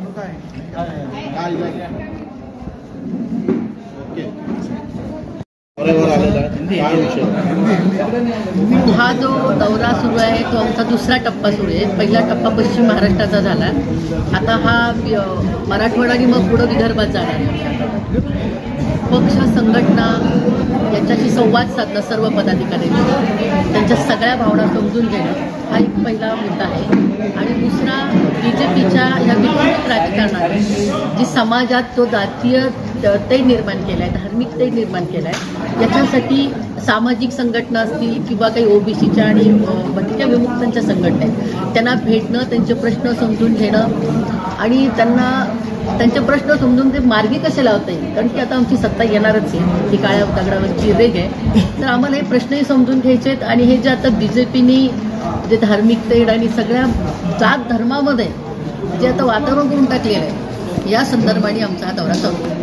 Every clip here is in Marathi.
हा जो दौरा सुरू आहे तो आमचा दुसरा टप्पा सुरू आहे. पहिला टप्पा पश्चिम महाराष्ट्राचा झाला. आता हा मराठवाडा आणि मग पुढं विदर्भात जाणार आहे. पक्ष संघटना यांच्याशी संवाद साधणं, सर्व पदाधिकाऱ्यांनी त्यांच्या सगळ्या भावना समजून घेणं हा एक पहिला मुद्दा आहे. आणि दुसरा BJPच्या ह्या विकृत राजकारणाने जी समाजात तो जातीय तेढ निर्माण केला आहे, धार्मिक तेढ निर्माण केला आहे, याच्यासाठी सामाजिक संघटना असतील किंवा काही OBCच्या आणि भटक्या विमुक्तांच्या संघटना आहेत, त्यांना भेटणं, त्यांचे प्रश्न समजून घेणं आणि त्यांना त्यांचे प्रश्न समजून ते मार्गी कसे लावता येईल. कारण की आता आमची सत्ता येणारच आहे, ही काळ्या दगडावरची रेघ आहे. तर आम्हाला हे प्रश्नही समजून घ्यायचे आहेत. आणि हे जे आता BJPनी जे धार्मिक तेढ आणि सगळ्या जात धर्मामध्ये जे आता वातावरण करून टाकलेलं आहे, या संदर्भाने आमचा हा दौरा चालू आहे.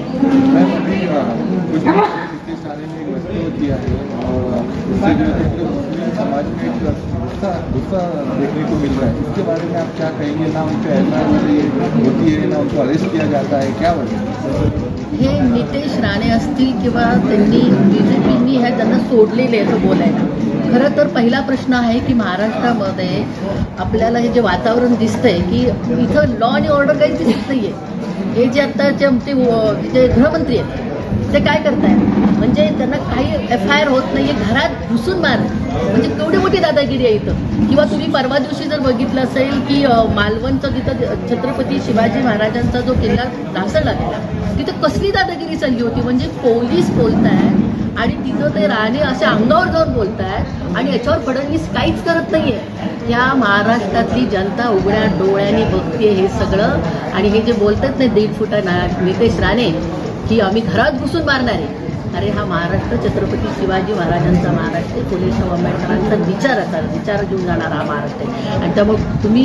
समाज में गुस्सा देखने को मिल रहा है, इसके बारे में आप क्या कहेंगे? ना उन पर एफआईआर होती है, ना उनको अरेस्ट किया जाता है, क्या वजह? हे नितेश राणे असतील किंवा त्यांनी BJPनी हे त्यांना सोडलेले असं बोलायला. खरं तर पहिला प्रश्न आहे की महाराष्ट्रामध्ये आपल्याला हे जे वातावरण दिसतंय की इथं लॉ आणि ऑर्डर काहीच दिसत नाहीये. हे जे आत्ताचे आमचे जे गृहमंत्री आहेत ते काय करतायत, म्हणजे त्यांना काही FIR होत नाहीये, घरात घुसून मार, म्हणजे केवढी मोठी दादागिरी आहे इथं. किंवा तुम्ही परवा दिवशी जर बघितलं असेल की मालवणचा जिथं छत्रपती शिवाजी महाराजांचा जो किल्ला ढासळला गेला, तिथं कसली दादागिरी चालली होती. म्हणजे पोलीस बोलतायत आणि तिथं ते राणे अशा अंगावर जाऊन बोलतायत आणि याच्यावर फडणवीस काहीच करत नाहीये. या महाराष्ट्रातली जनता उघड्या डोळ्यांनी बघते हे सगळं. आणि हे जे बोलतात नाही 1.5 फुटा नितेश राणे की आम्ही घरात घुसून मारणार आहे, अरे हा महाराष्ट्र छत्रपती शिवाजी महाराजांचा महाराष्ट्र, फुले शाहू आंबेडकरांचा विचार घेऊन जाणारा हा महाराष्ट्र आहे. आणि त्यामुळे तुम्ही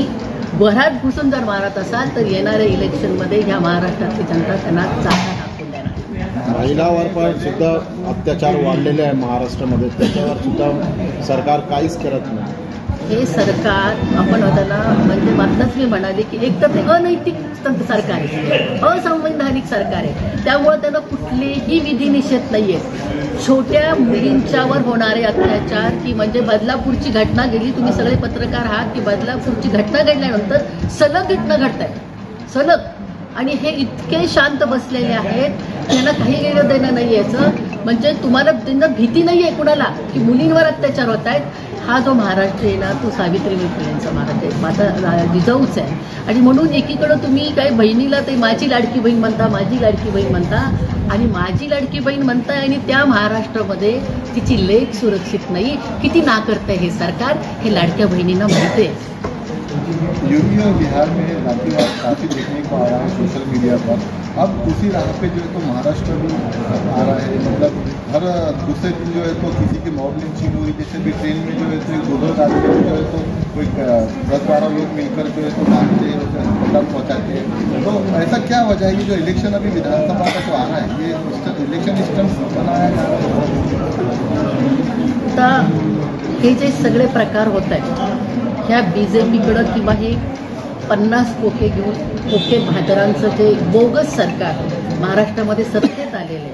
घरात घुसून जर मारत असाल तर येणाऱ्या इलेक्शनमध्ये ह्या महाराष्ट्रातली जनता त्यांना जागा दाखवून देणार. महिलांवर पण सुद्धा अत्याचार वाढलेले आहे महाराष्ट्रामध्ये, त्याच्यावर सुद्धा सरकार काहीच करत नाही. हे सरकार आपण त्याला म्हणजे मात्रच मी म्हणाले की एक तर ते अनैतिक सरकार आहे, असंवैधानिक सरकार आहे. त्यामुळे त्यांना कुठलेही विधी निषेध नाहीये. छोट्या मुलींच्यावर होणारे अत्याचार की म्हणजे बदलापूरची घटना गेली, तुम्ही सगळे पत्रकार आहात की बदलापूरची घटना घडल्यानंतर सलग घटना घडत आहेत, सलग. आणि हे इतके शांत बसलेले आहेत, त्यांना काही घेणं देणं नाही याचं. म्हणजे तुम्हाला त्यांना भीती नाही आहे कुणाला की मुलींवर अत्याचार होत आहेत. हा जो महाराष्ट्र आहे ना तो सावित्रीबाई फुलेंचा महाराष्ट्र आहे, माझा जिजाऊच आहे. आणि म्हणून एकीकडं तुम्ही काही बहिणीला ते माझी लाडकी बहीण म्हणता, माझी लाडकी बहीण म्हणता आणि माझी लाडकी बहीण म्हणताय आणि त्या महाराष्ट्रामध्ये तिची लेक सुरक्षित नाही. किती नाकर्तंय हे सरकार, हे लाडक्या बहिणींना माहिती आहे. यूपी और बिहार में जातिवाद काफ़ी देखने को आ रहा है सोशल मीडिया पर. अब उसी राह पे जो है तो महाराष्ट्र भी आ रहा है. मतलब हर दूसरे दिन जो है तो किसी की मॉब लिंचिंग हुई, जैसे भी ट्रेन में जो है तो एक 2 आदमी जो है तो कोई 10-12 लोग मिलकर जो है तो मारते तक पहुँचाते हैं. तो ऐसा क्या वजह है कि जो इलेक्शन अभी विधानसभा का जो आ रहा है ये इलेक्शन स्टंट बनाया जा रहा है? हे जे सगळे प्रकार होत आहेत ह्या BJPकडं किंवा हे 50 कोके घेऊन कोके भादरांचं जे बोगस सरकार महाराष्ट्रामध्ये सत्तेत आलेलं आहे,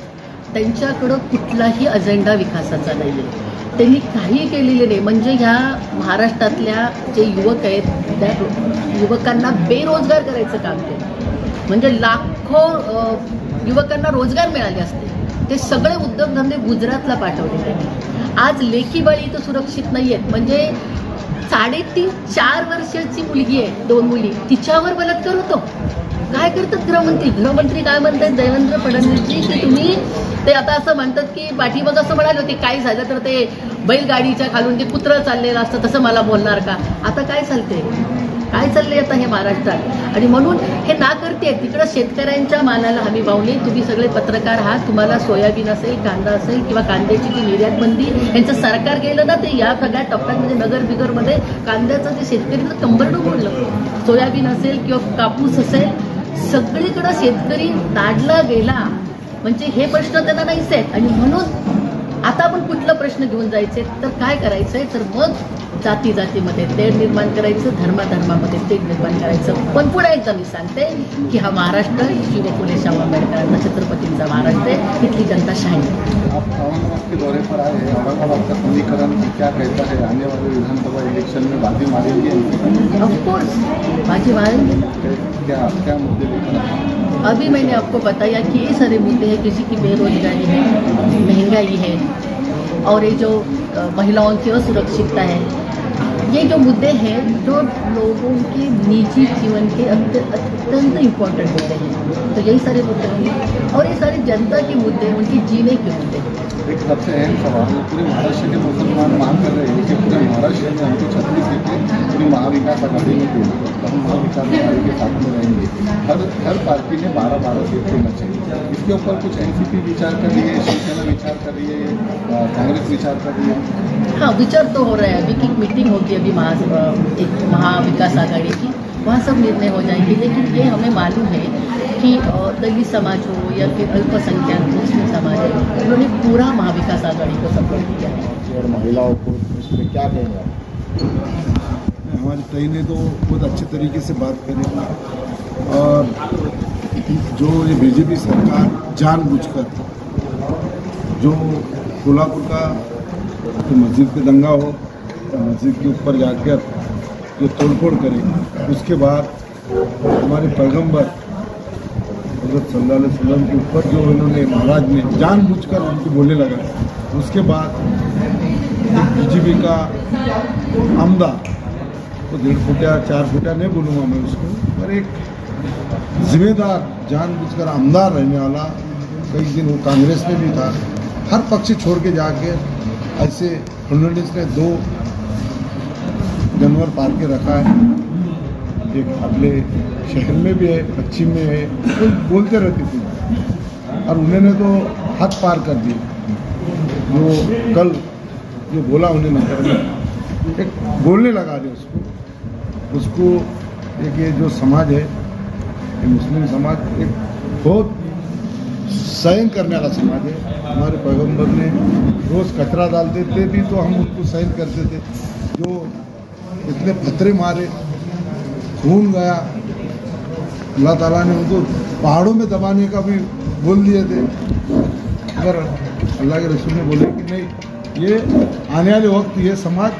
त्यांच्याकडं कुठलाही अजेंडा विकासाचा नाही आहे. त्यांनी काही केलेले नाही. म्हणजे ह्या महाराष्ट्रातल्या जे युवक आहेत त्या युवकांना बेरोजगार करायचं काम केलं. म्हणजे लाखो युवकांना रोजगार मिळाले असते, ते सगळे उद्योगधंदे गुजरातला पाठवले त्यांनी. आज लेखी बाळी इथं सुरक्षित नाही आहेत. म्हणजे 3.5-4 वर्षाची मुलगी आहे, 2 मुली, तिच्यावर बलात्कार होतो. काय करतात गृहमंत्री काय म्हणतात देवेंद्र फडणवीसजी की तुम्ही ते आता असं म्हणतात की पाठीमाग असं म्हणाले होते काय झालं तर ते बैलगाडीच्या खालून जे कुत्रं चाललेलं असतं तसं मला बोलणार का. आता काय चाललंय आता हे महाराष्ट्रात. आणि म्हणून हे ना करते तिकडं शेतकऱ्यांच्या मालाला हमी भाव नाही. तुम्ही सगळे पत्रकार आहात, तुम्हाला सोयाबीन असेल, कांदा असेल किंवा कांद्याची जी निर्यात बंदी यांचं सरकार गेलं ना ते या सगळ्या टप्प्यांमध्ये नगर बिगरमध्ये कांद्याचं जे शेतकरी कंबरडं मोडलं. सोयाबीन असेल किंवा कापूस असेल, सगळीकडं शेतकरी ताडला गेला. म्हणजे हे प्रश्न त्यांना नाहीच आहेत. आणि म्हणून आता आपण कुठला प्रश्न घेऊन जायचे तर काय करायचंय तर मग जातीमध्ये तेढ निर्माण करायचं, धर्मामध्ये तेढ निर्माण करायचं. पण पुन्हा एकदा मी सांगते की हा महाराष्ट्र शिव फुले शाहू आंबेडकरांचा छत्रपतींचा महाराष्ट्र आहे. इथली जनता शाही. आप औरंगाबाद के दौरे पर आए हैं, औरंगाबाद का समीकरण क्या कहता है? आने वाले विधानसभा इलेक्शन में बाजी मारेंगे? ऑफकोर्स बाजी मारेंगे. क्या क्या मुद्दे लेकर? अभी मैंने आपको बताया कि ये सारे मुद्दे हैं. किसी की बेरोजगारी है, महंगाई है, और ये जो महिलाओं की असुरक्षितता है, ये जो मुद्दे हैं जो लोगों के निजी जीवन के अत्यंत इम्पोर्टेंट मुद्दे हैं. तो यही सारे मुद्दे होंगे और ये सारी जनता के मुद्दे हैं, उनके जीने के मुद्दे हैं. एक सबसे अहम सवाल, पूरे महाराष्ट्र के मुसलमान मांग कर रहे हैं कि पूरे महाराष्ट्र में हमको 36 सीटें पूरी महाविकास आघाड़ी में दें, तो हम महाविकास आघाड़ी के साथ में रहेंगे. हर पार्टी ने 12-12 सीट देना चाहिए. इसके ऊपर कुछ एनसीपी विचार कर रही है, शिवसेना विचार कर रही है, कांग्रेस विचार कर रही है. हाँ, विचार तो हो रहा है. अभी की मीटिंग होगी अभी एक महाविकास आघाड़ी की, वहाँ सब निर्णय हो जाएंगे. लेकिन ये हमें मालूम है कि दलित समाज हो या फिर अल्पसंख्यक मुस्लिम समाज है, उन्होंने पूरा महाविकास आघाड़ी को सपोर्ट किया है. और महिलाओं को इसमें क्या कहेंगे? हमारी कई ने तो बहुत अच्छे तरीके से बात करेगी. और जो ये बीजेपी सरकार जानबूझकर जो कोल्हापुर का तो मस्जिद पे दंगा हो, मस्जिद के ऊपर जाकर जो तोड़फोड़ करे, उसके बाद हमारे पैगंबर हज़रत सल्लल्लाहु अलैहि वसल्लम के ऊपर जो इन्होंने महाराज ने जानबूझकर उनको बोलने लगा, उसके बाद एक बीजेपी का आमदार, तो 1.5 फुटिया 4 फुटिया नहीं बोलूँगा मैं उसको, पर एक जिम्मेदार जानबूझकर आमदार रहने वाला, कई दिन वो कांग्रेस में भी था, हर पक्ष छोड़ के जाके ऐसे फर्नांडिस ने 2 जानवर पाल के रखा है. एक अपने शहर में भी है, पश्चिम में है, तो बोलते रहते थे और उन्होंने तो हद पार कर दी. जो कल जो बोला उन्होंने नगर एक बोलने लगा रहे उसको एक ये जो समाज है, ये मुस्लिम समाज एक बहुत सहन करने वाला समाज है. हमारे पैगंबर ने रोज़ कचरा डालते थे भी तो हम उसको सहन करते थे. जो इतने पत्थरे मारे, खून गया, अल्लाह ताला ने उनको पहाड़ों में दबाने का भी बोल दिए थे. अगर अल्लाह के रसूल ने बोले कि नहीं, ये आने वाले वक्त ये समाज